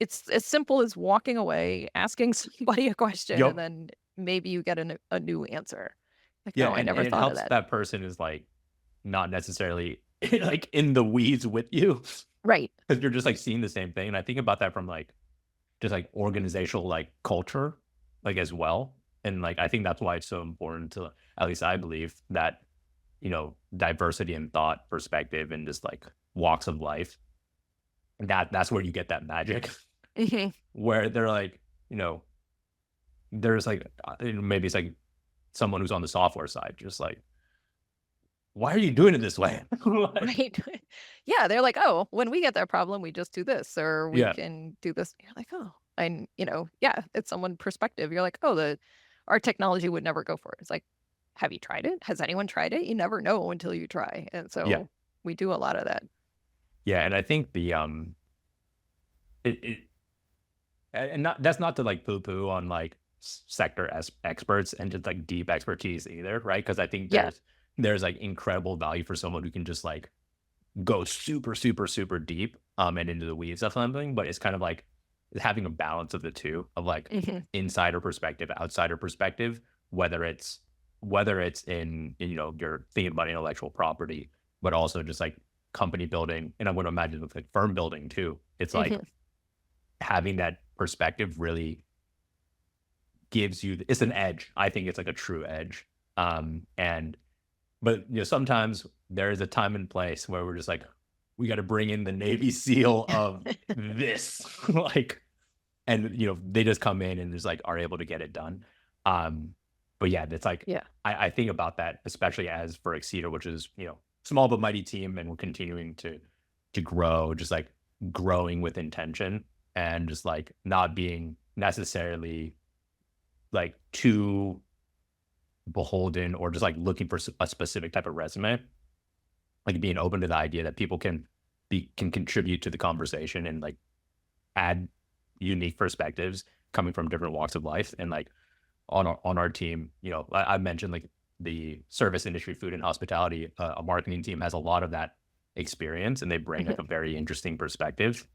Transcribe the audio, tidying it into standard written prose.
it's as simple as walking away, asking somebody a question, and Yep. then maybe you get a new answer. Like, Yeah, "Oh, I and never it thought of helps that." that person is, like, not necessarily, like, in the weeds with you, because 'cause Right. you're just, like, seeing the same thing, and I think about that from, like, just, like, organizational, like, culture, like, as well, and, like, I think that's why it's so important to, at least I believe, that, diversity in thought, perspective, and just, like, walks of life, that's where you get that magic, Mhm. where they're like, you know, there's, like, maybe it's, like, someone who's on the software side, just like, "Why are you doing it this way?" Like, Right. Yeah, they're like, "Oh, when we get that problem, we just do this, or we yeah, can do this." You're like, "Oh." And, yeah, it's someone perspective. You're like, "Oh, our technology would never go for it." It's like, "Have you tried it? Has anyone tried it?" You never know until you try. And yeah, so we do a lot of that. yeah, and I think it and not that's not to, like, poo-poo on, like, sector experts and just, like, deep expertise either, right? Because I think Yeah. there's, like, incredible value for someone who can just, like, go super, super, super deep, and into the weeds of something, but it's kind of like having a balance of the 2 of, like, Mhm. insider perspective, outsider perspective, whether it's you're thinking about intellectual property, but also just, like, company building, and I'm gonna imagine with, like, firm building too. It's like Mhm. having that perspective really gives you it's an edge. I think it's like a true edge. And but sometimes there is a time and place where we're just like, we got to bring in the Navy SEAL of this, like, and they just come in and just like are able to get it done. Um, but yeah, it's like Yeah. I think about that, especially as for Exceeder, which is small but mighty team, and we're continuing to grow, just like growing with intention and just like not being necessarily like too beholden or just like looking for a specific type of resume, like being open to the idea that people can contribute to the conversation and like add unique perspectives coming from different walks of life. And like on our team, I mentioned like the service industry, food and hospitality, a marketing team has a lot of that experience, and they bring like Mhm. a very interesting perspective.